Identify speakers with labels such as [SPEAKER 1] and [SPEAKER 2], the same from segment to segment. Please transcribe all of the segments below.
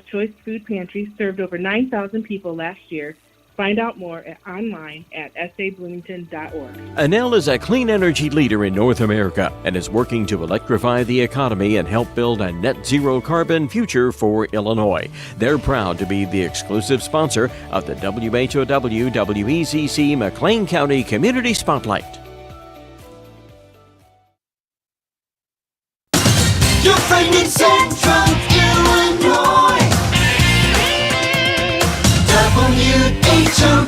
[SPEAKER 1] Choice Food Pantry served over 9,000 people last year. Find out more online at sabloomington.org.
[SPEAKER 2] Enel is a clean energy leader in North America and is working to electrify the economy and help build a net zero carbon future for Illinois. They're proud to be the exclusive sponsor of the WHOW WECC McLean County Community Spotlight.
[SPEAKER 3] Your friend in Central Illinois. WHOW.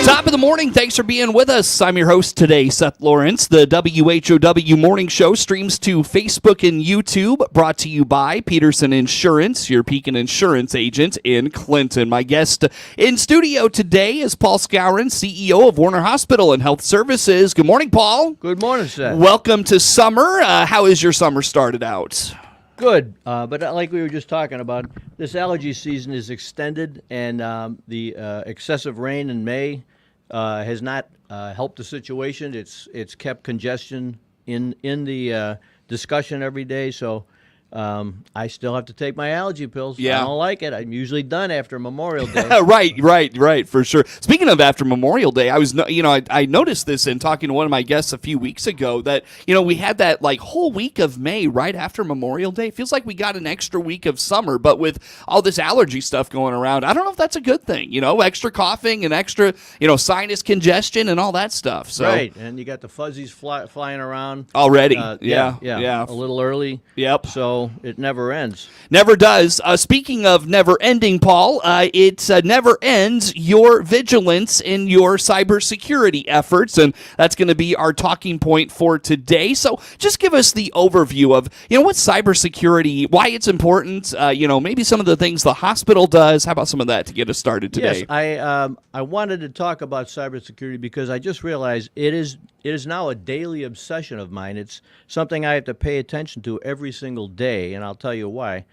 [SPEAKER 4] Top of the morning. Thanks for being with us. I'm your host today, Seth Lawrence. The WHOW Morning Show streams to Facebook and YouTube, brought to you by Peterson Insurance, your Pekin Insurance agent in Clinton. My guest in studio today is Paul Skowron, CEO of Warner Hospital and Health Services. Good morning, Paul.
[SPEAKER 5] Good morning, Seth.
[SPEAKER 4] Welcome to summer. How has your summer started out?
[SPEAKER 5] Good, but like we were just talking about, this allergy season is extended, and the excessive rain in May has not helped the situation. It's kept congestion in the discussion every day, so I still have to take my allergy pills.
[SPEAKER 4] Yeah.
[SPEAKER 5] I don't like it. I'm usually done after Memorial Day.
[SPEAKER 4] Right, for sure. Speaking of after Memorial Day, I noticed this in talking to one of my guests a few weeks ago that, we had that like whole week of May right after Memorial Day. It feels like we got an extra week of summer, but with all this allergy stuff going around, I don't know if that's a good thing, extra coughing and extra, sinus congestion and all that stuff. So.
[SPEAKER 5] Right, and you got the fuzzies flying around.
[SPEAKER 4] Already.
[SPEAKER 5] Yeah.
[SPEAKER 4] A
[SPEAKER 5] little early.
[SPEAKER 4] Yep.
[SPEAKER 5] So it never ends.
[SPEAKER 4] Never does. Speaking of never ending, Paul, it never ends your vigilance in your cybersecurity efforts, and that's going to be our talking point for today. So just give us the overview of, what cybersecurity, why it's important, maybe some of the things the hospital does. How about some of that to get us started today?
[SPEAKER 5] Yes, I wanted to talk about cybersecurity because I just realized it is now a daily obsession of mine. It's something I have to pay attention to every single day, and I'll tell you why.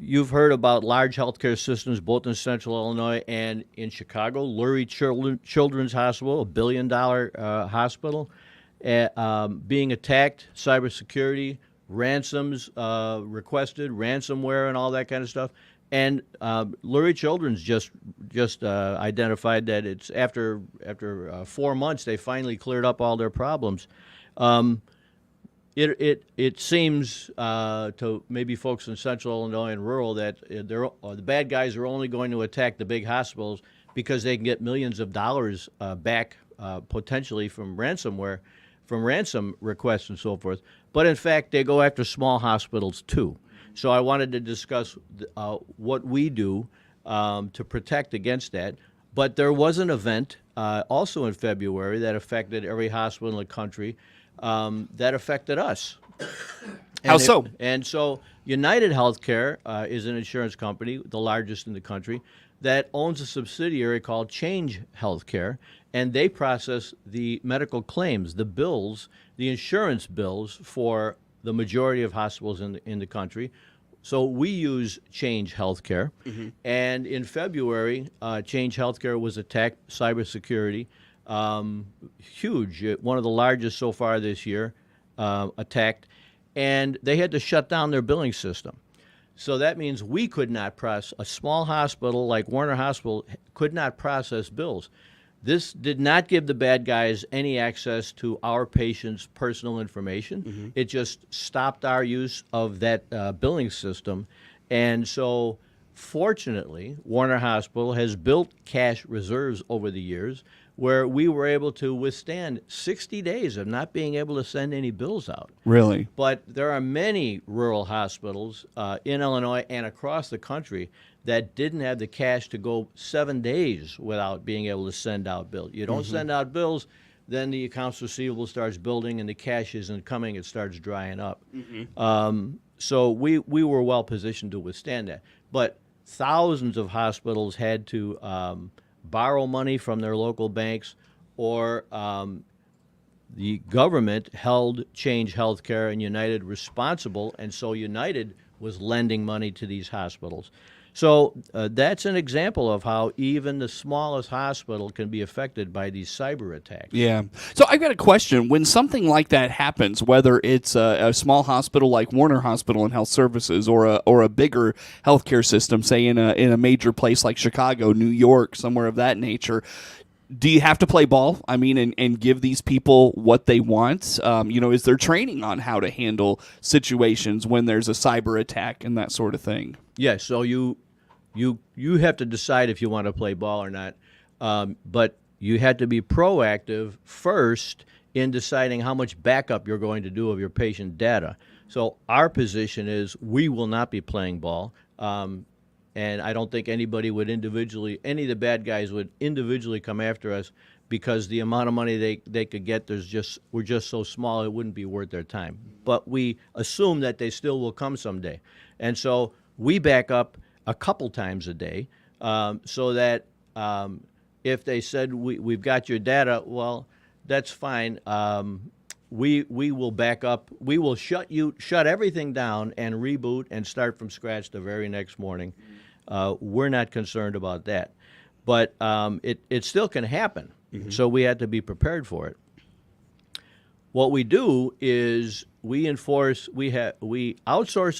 [SPEAKER 5] You've heard about large healthcare systems, both in Central Illinois and in Chicago. Lurie Children's Hospital, $1 billion hospital, being attacked, cybersecurity, ransoms requested, ransomware, and all that kind of stuff. And Lurie Children's just identified that it's after 4 months they finally cleared up all their problems. It seems to maybe folks in Central Illinois and rural that the bad guys are only going to attack the big hospitals because they can get millions of dollars back potentially from ransomware, from ransom requests and so forth. But in fact, they go after small hospitals too. So I wanted to discuss what we do to protect against that. But there was an event also in February that affected every hospital in the country that affected us.
[SPEAKER 4] How so?
[SPEAKER 5] And so United Healthcare is an insurance company, the largest in the country, that owns a subsidiary called Change Healthcare, and they process the medical claims, the bills, the insurance bills for the majority of hospitals in the country. So we use Change Healthcare. Mm-hmm. And in February, Change Healthcare was attacked, cybersecurity, huge, one of the largest so far this year, attacked. And they had to shut down their billing system. So that means we could not process, a small hospital like Warner Hospital could not process bills. This did not give the bad guys any access to our patients' personal information. Mm-hmm. It just stopped our use of that billing system. And so, fortunately, Warner Hospital has built cash reserves over the years where we were able to withstand 60 days of not being able to send any bills out.
[SPEAKER 4] Really?
[SPEAKER 5] But there are many rural hospitals in Illinois and across the country that didn't have the cash to go 7 days without being able to send out bills. You don't send out bills, then the accounts receivable starts building and the cash isn't coming, it starts drying up. So we were well positioned to withstand that. But thousands of hospitals had to borrow money from their local banks, or the government held Change Healthcare and United responsible, and so United was lending money to these hospitals. So that's an example of how even the smallest hospital can be affected by these cyber attacks.
[SPEAKER 4] Yeah. So I've got a question. When something like that happens, whether it's a small hospital like Warner Hospital and Health Services, or a bigger healthcare system, say in a major place like Chicago, New York, somewhere of that nature, do you have to play ball? I mean, and give these people what they want? Is there training on how to handle situations when there's a cyber attack and that sort of thing?
[SPEAKER 5] Yeah, so you have to decide if you want to play ball or not, but you had to be proactive first in deciding how much backup you're going to do of your patient data. So our position is we will not be playing ball, and I don't think any of the bad guys would individually come after us, because the amount of money they could get, we're just so small it wouldn't be worth their time. But we assume that they still will come someday, and so we back up a couple times a day, so that if they said we've got your data, well, that's fine. We will back up. We will shut everything down and reboot and start from scratch the very next morning. We're not concerned about that, but it still can happen. So we had to be prepared for it. What we do is we outsource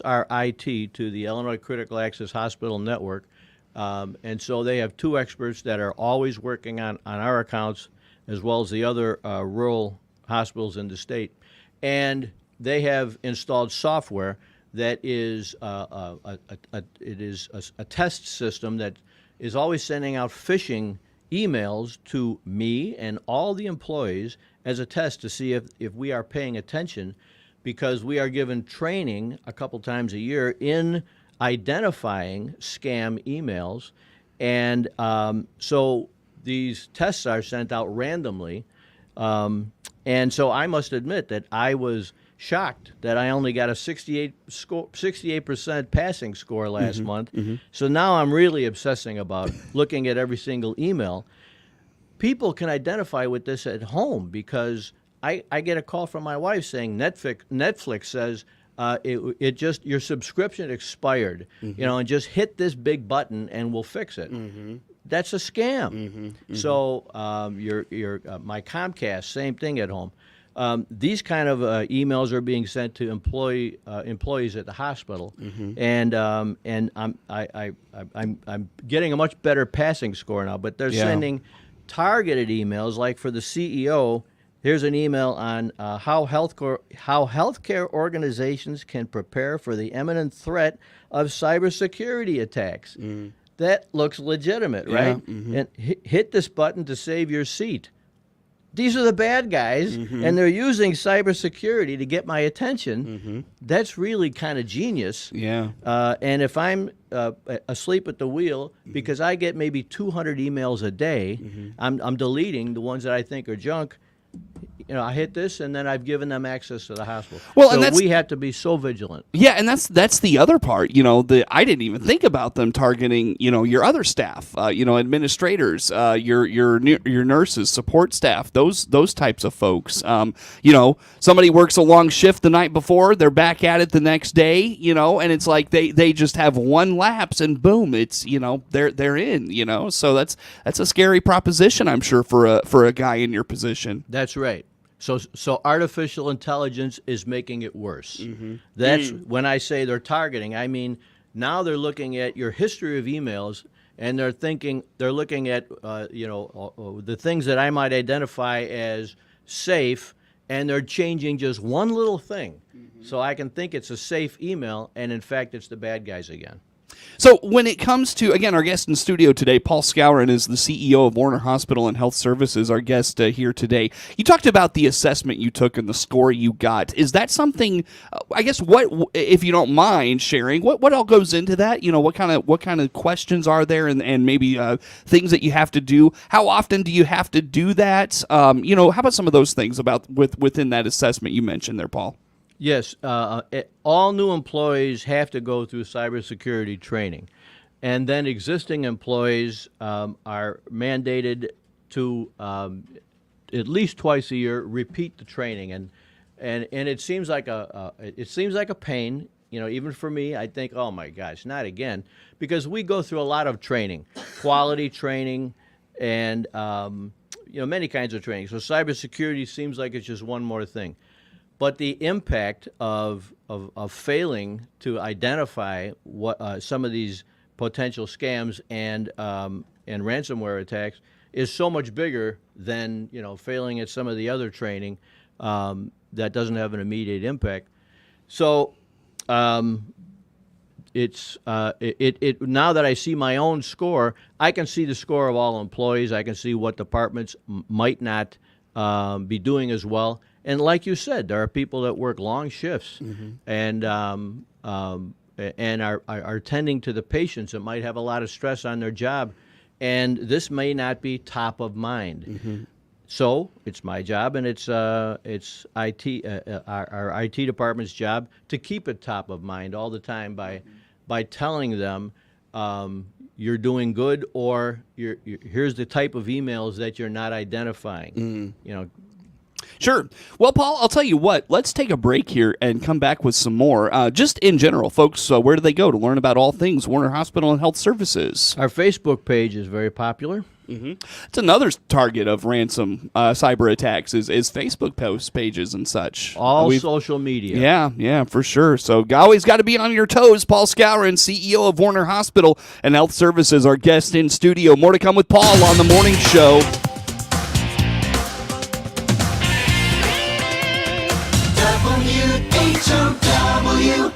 [SPEAKER 5] our IT to the Illinois Critical Access Hospital Network, and so they have 2 experts that are always working on our accounts, as well as the other rural hospitals in the state, and they have installed software that is a test system that is always sending out phishing emails to me and all the employees as a test to see if we are paying attention, because we are given training a couple times a year in identifying scam emails. And so these tests are sent out randomly. And so I must admit that I was shocked that I only got a 68% passing score last month. So now I'm really obsessing about looking at every single email. People can identify with this at home, because I get a call from my wife saying Netflix says your subscription expired, and just hit this big button and we'll fix it. That's a scam. So my Comcast, same thing at home. These kind of emails are being sent to employees at the hospital, and I'm getting a much better passing score now. But they're sending targeted emails, like for the CEO. Here's an email on how healthcare organizations can prepare for the imminent threat of cybersecurity attacks. That looks legitimate, right? And hit this button to save your seat. These are the bad guys, and they're using cybersecurity to get my attention. That's really kind of genius.
[SPEAKER 4] Yeah.
[SPEAKER 5] And if I'm asleep at the wheel, because I get maybe 200 emails a day, I'm deleting the ones that I think are junk. I hit this, and then I've given them access to the hospital.
[SPEAKER 4] Well,
[SPEAKER 5] so
[SPEAKER 4] and
[SPEAKER 5] we have to be so vigilant.
[SPEAKER 4] Yeah, and that's the other part. I didn't even think about them targeting, your other staff, administrators, your nurses, support staff, those types of folks. Somebody works a long shift the night before, they're back at it the next day, and it's like they just have one lapse, and boom, it's they're in. So that's a scary proposition, I'm sure, for a guy in your position.
[SPEAKER 5] That's right. So artificial intelligence is making it worse. That's when I say they're targeting. I mean, now they're looking at your history of emails, and they're looking at the things that I might identify as safe, and they're changing just one little thing, so I can think it's a safe email, and in fact, it's the bad guys again.
[SPEAKER 4] So when it comes to, again, our guest in studio today, Paul Skowron, is the CEO of Warner Hospital and Health Services, our guest here today. You talked about the assessment you took and the score you got. Is that something, I guess, what, if you don't mind sharing, what all goes into that? What kind of questions are there, and maybe things that you have to do? How often do you have to do that? How about some of those things within that assessment you mentioned there, Paul?
[SPEAKER 5] Yes, all new employees have to go through cybersecurity training, and then existing employees are mandated to at least twice a year repeat the training, and it seems like a pain. even for me, I think, oh my gosh, not again, because we go through a lot of training, quality training, and many kinds of training. So cybersecurity seems like it's just one more thing, but the impact of failing to identify what some of these potential scams and ransomware attacks is so much bigger than failing at some of the other training that doesn't have an immediate impact. So it's now that I see my own score, I can see the score of all employees. I can see what departments might not be doing as well. And like you said, there are people that work long shifts and are tending to the patients that might have a lot of stress on their job, and this may not be top of mind. So it's my job, and it's IT our IT department's job to keep it top of mind all the time by telling them you're doing good, or here's the type of emails that you're not identifying.
[SPEAKER 4] Sure. Well, Paul, I'll tell you what. Let's take a break here and come back with some more. Just in general, folks, where do they go to learn about all things Warner Hospital and Health Services?
[SPEAKER 5] Our Facebook page is very popular.
[SPEAKER 4] It's another target of ransom cyber attacks is Facebook post pages and such.
[SPEAKER 5] All social media.
[SPEAKER 4] Yeah, for sure. So always got to be on your toes. Paul Skowron, CEO of Warner Hospital and Health Services, our guest in studio. More to come with Paul on the morning show.
[SPEAKER 3] WHOW.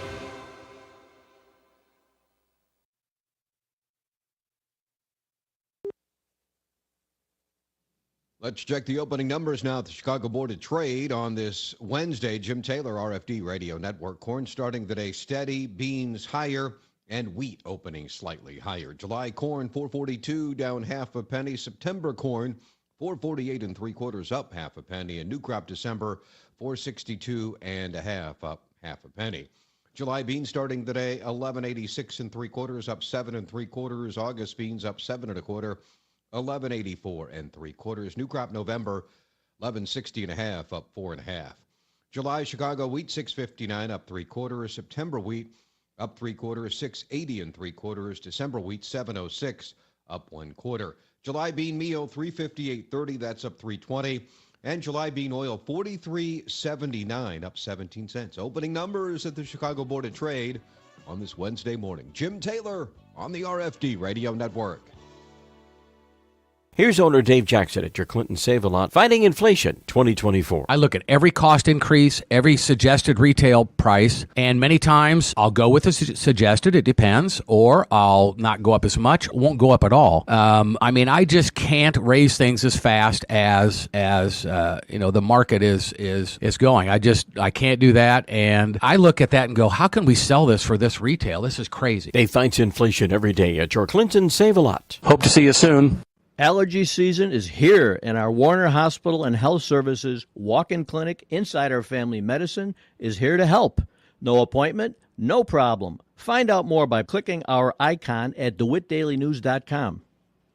[SPEAKER 6] Let's check the opening numbers now at the Chicago Board of Trade on this Wednesday. Jim Taylor, RFD Radio Network. Corn starting the day steady, beans higher, and wheat opening slightly higher. July corn, $4.42, down half a penny. September corn, $4.48 3/4, up half a penny. And new crop December, $4.62 1/2, up half a penny. July beans starting the day, $11.86 3/4, up 7 3/4. August beans up 7 1/4. $11.84 3/4. New crop November, $11.60 1/2, up 4 1/2. July Chicago wheat, $6.59, up 3/4. September wheat, up 3/4, $6.80 3/4. December wheat, $7.06, up 1/4. July bean meal, $3.58.30, that's up 3.20. And July bean oil, $43.79, up 17 cents. Opening numbers at the Chicago Board of Trade on this Wednesday morning. Jim Taylor on the RFD Radio Network.
[SPEAKER 2] Here's owner Dave Jackson at your Clinton Save-A-Lot, Fighting Inflation 2024.
[SPEAKER 7] I look at every cost increase, every suggested retail price, and many times I'll go with the suggested, it depends, or I'll not go up as much, won't go up at all. I just can't raise things as fast as the market is going. I can't do that, and I look at that and go, how can we sell this for this retail? This is crazy.
[SPEAKER 2] Dave fights inflation every day at your Clinton Save-A-Lot.
[SPEAKER 7] Hope to see you soon.
[SPEAKER 5] Allergy season is here, and our Warner Hospital and Health Services walk-in clinic inside our family medicine is here to help. No appointment, no problem. Find out more by clicking our icon at DeWittDailyNews.com.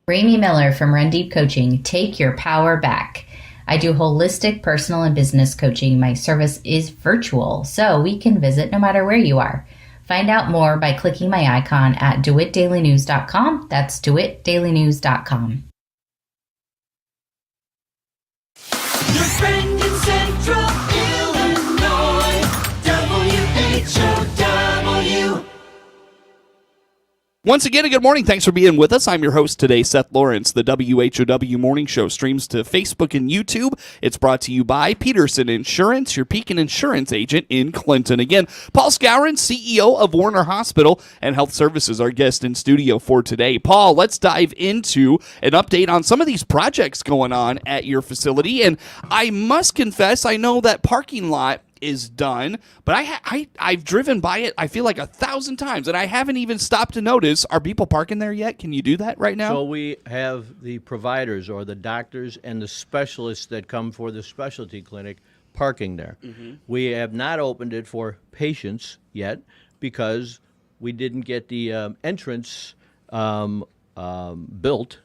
[SPEAKER 8] Ramey Miller from Run Deep Coaching. Take your power back. I do holistic personal and business coaching. My service is virtual, so we can visit no matter where you are. Find out more by clicking my icon at DeWittDailyNews.com. That's DeWittDailyNews.com.
[SPEAKER 3] Your friend in Central Illinois, WHOW.
[SPEAKER 4] Once again, a good morning. Thanks for being with us. I'm your host today, Seth Lawrence. The WHOW Morning Show streams to Facebook and YouTube. It's brought to you by Peterson Insurance, your Pekin Insurance agent in Clinton. Again, Paul Skowron, CEO of Warner Hospital and Health Services, our guest in studio for today. Paul, let's dive into an update on some of these projects going on at your facility. And I must confess, I know that parking lot is done, but I've driven by it, I feel like 1,000 times, and I haven't even stopped to notice, are people parking there yet? Can you do that right now?
[SPEAKER 5] So we have the providers or the doctors and the specialists that come for the specialty clinic parking there. We have not opened it for patients yet because we didn't get the entrance built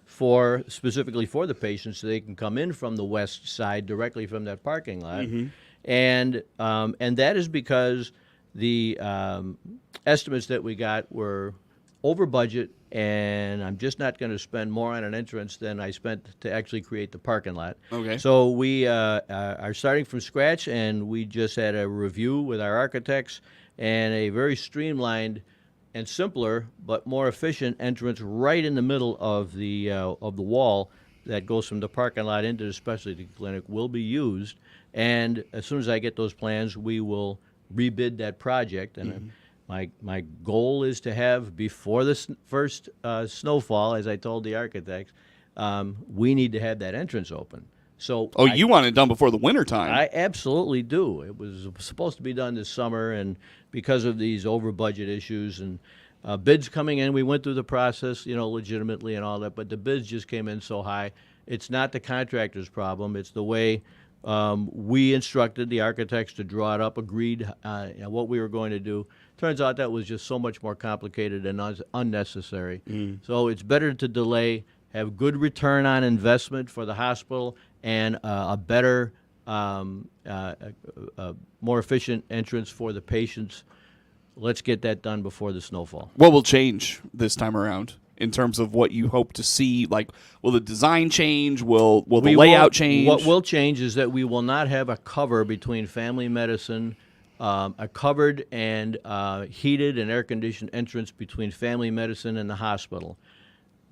[SPEAKER 5] specifically for the patients so they can come in from the west side directly from that parking lot. And that is because the estimates that we got were over budget, and I'm just not going to spend more on an entrance than I spent to actually create the parking lot.
[SPEAKER 4] Okay.
[SPEAKER 5] So we are starting from scratch, and we just had a review with our architects and a very streamlined and simpler but more efficient entrance right in the middle of the wall that goes from the parking lot into the specialty clinic will be used. And as soon as I get those plans, we will rebid that project. And my goal is to have, before the first snowfall, as I told the architects, we need to have that entrance open. So
[SPEAKER 4] you want it done before the winter time?
[SPEAKER 5] I absolutely do. It was supposed to be done this summer, and because of these over budget issues and bids coming in, we went through the process, legitimately and all that, but the bids just came in so high. It's not the contractor's problem. It's the way we instructed the architects to draw it up, agreed what we were going to do. Turns out that was just so much more complicated and unnecessary. So it's better to delay, have good return on investment for the hospital, and a better, more efficient entrance for the patients. Let's get that done before the snowfall.
[SPEAKER 4] What will change this time around in terms of what you hope to see? Like, will the design change? Will the layout change?
[SPEAKER 5] What will change is that we will not have a cover between family medicine, a covered and heated and air-conditioned entrance between family medicine and the hospital.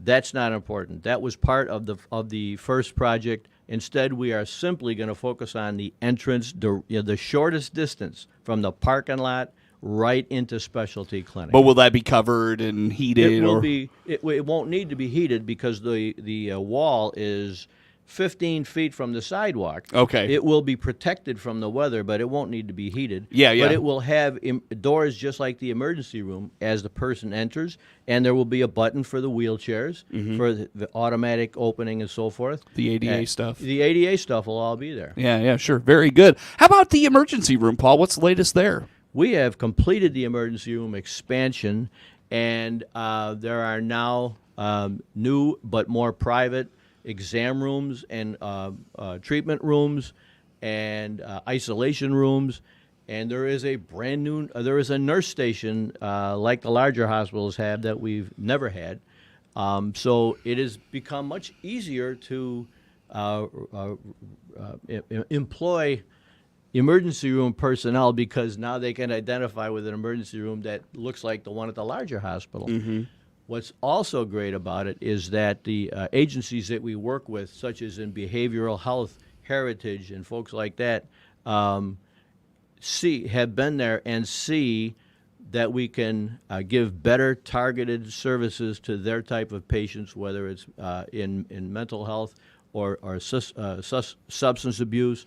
[SPEAKER 5] That's not important. That was part of the first project. Instead, we are simply going to focus on the entrance, the shortest distance from the parking lot right into specialty clinic.
[SPEAKER 4] But will that be covered and heated?
[SPEAKER 5] It will be. It won't need to be heated because the wall is 15 feet from the sidewalk.
[SPEAKER 4] Okay.
[SPEAKER 5] It will be protected from the weather, but it won't need to be heated.
[SPEAKER 4] Yeah.
[SPEAKER 5] But it will have doors just like the emergency room as the person enters, and there will be a button for the wheelchairs, for the automatic opening and so forth.
[SPEAKER 4] The ADA stuff.
[SPEAKER 5] The ADA stuff will all be there.
[SPEAKER 4] Yeah, sure. Very good. How about the emergency room, Paul? What's the latest there?
[SPEAKER 5] We have completed the emergency room expansion, and there are now new but more private exam rooms and treatment rooms and isolation rooms, and there is a brand new there is a nurse station like the larger hospitals have that we've never had. So it has become much easier to employ emergency room personnel because now they can identify with an emergency room that looks like the one at the larger hospital. What's also great about it is that the agencies that we work with, such as in behavioral health, Heritage, and folks like that, have been there and see that we can give better targeted services to their type of patients, whether it's in mental health or substance abuse.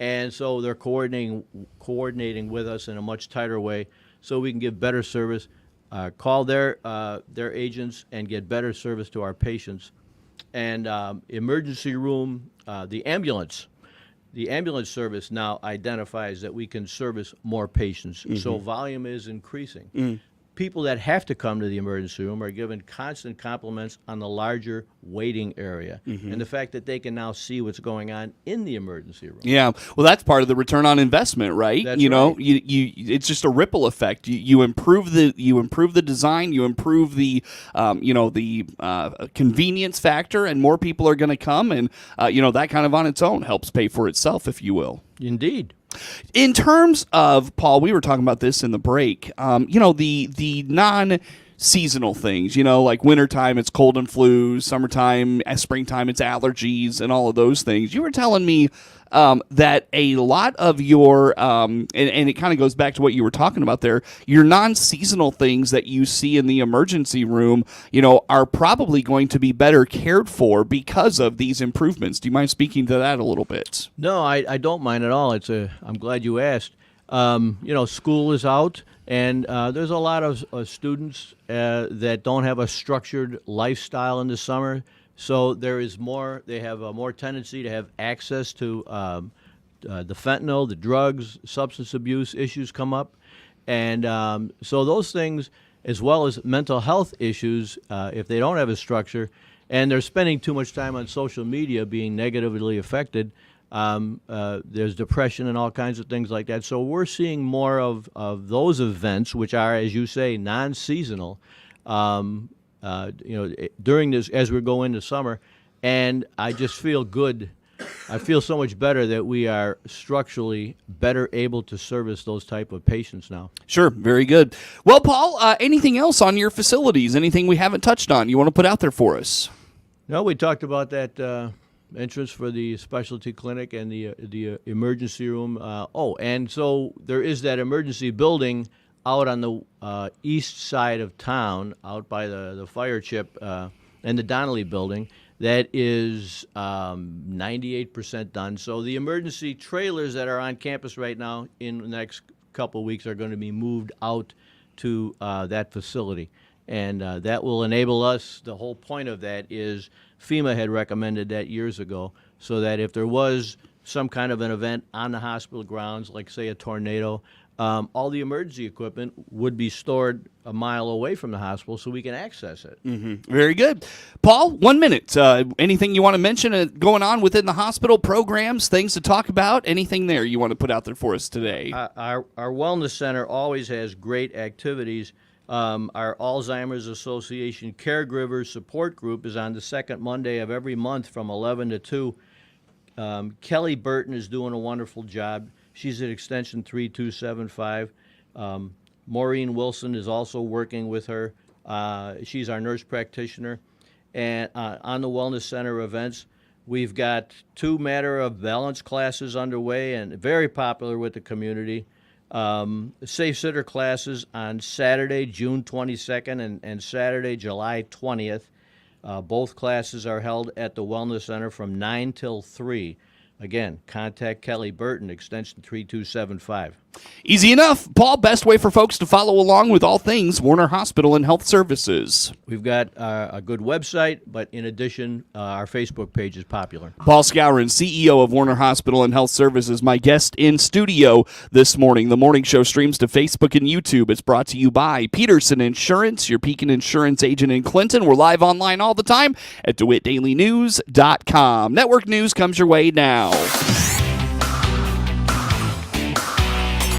[SPEAKER 5] And so they're coordinating with us in a much tighter way so we can give better service. Call their agents and get better service to our patients. And emergency room, the ambulance service now identifies that we can service more patients. So volume is increasing. People that have to come to the emergency room are given constant compliments on the larger waiting area and the fact that they can now see what's going on in the emergency room.
[SPEAKER 4] Yeah, well, that's part of the return on investment, right?
[SPEAKER 5] That's
[SPEAKER 4] right.
[SPEAKER 5] right.
[SPEAKER 4] It's just a ripple effect. You improve the design, you improve the convenience factor, and more people are going to come, and that kind of on its own helps pay for itself, if you will.
[SPEAKER 5] Indeed.
[SPEAKER 4] In terms of, Paul, we were talking about this in the break, the non-seasonal things, like wintertime, it's cold and flu, summertime, springtime, it's allergies and all of those things. You were telling me that a lot of your, and it kind of goes back to what you were talking about there, your non-seasonal things that you see in the emergency room, are probably going to be better cared for because of these improvements. Do you mind speaking to that a little bit?
[SPEAKER 5] No, I don't mind at all. I'm glad you asked. School is out, and there's a lot of students that don't have a structured lifestyle in the summer. So there is more. They have a more tendency to have access to the fentanyl, the drugs, substance abuse issues come up, and so those things, as well as mental health issues, if they don't have a structure, and they're spending too much time on social media, being negatively affected. There's depression and all kinds of things like that. So we're seeing more of those events, which are, as you say, non-seasonal, during this, as we go into summer. And I just feel good. I feel so much better that we are structurally better able to service those type of patients now.
[SPEAKER 4] Sure, very good. Well, Paul, anything else on your facilities? Anything we haven't touched on you want to put out there for us?
[SPEAKER 5] No, we talked about that entrance for the specialty clinic and the emergency room. And so there is that emergency building out on the east side of town, out by the fire chip and the Donnelly building. That is 98% done. So the emergency trailers that are on campus right now in the next couple of weeks are going to be moved out to that facility. And that will enable us, the whole point of that is FEMA had recommended that years ago, so that if there was some kind of an event on the hospital grounds, like say a tornado, all the emergency equipment would be stored a mile away from the hospital so we can access it.
[SPEAKER 4] Mm-hmm. Very good. Paul, 1 minute. Anything you want to mention going on within the hospital, programs, things to talk about, anything there you want to put out there for us today?
[SPEAKER 5] Our wellness center always has great activities. Our Alzheimer's Association Caregivers Support Group is on the second Monday of every month from 11 to 2. Kelly Burton is doing a wonderful job. She's at extension 3275. Maureen Wilson is also working with her. She's our nurse practitioner. And on the Wellness Center events, we've got 2 Matter of Balance classes underway and very popular with the community. Safe Sitter classes on Saturday, June 22nd and Saturday, July 20th. Both classes are held at the Wellness Center from 9 till 3. Again, contact Kelly Burton, extension 3275.
[SPEAKER 4] Easy enough. Paul, best way for folks to follow along with all things Warner Hospital and Health Services.
[SPEAKER 5] We've got a good website, but in addition, our Facebook page is popular.
[SPEAKER 4] Paul Skowron, CEO of Warner Hospital and Health Services, my guest in studio this morning. The morning show streams to Facebook and YouTube. It's brought to you by Peterson Insurance, your Pekin Insurance agent in Clinton. We're live online all the time at DeWittDailyNews.com. Network news comes your way now.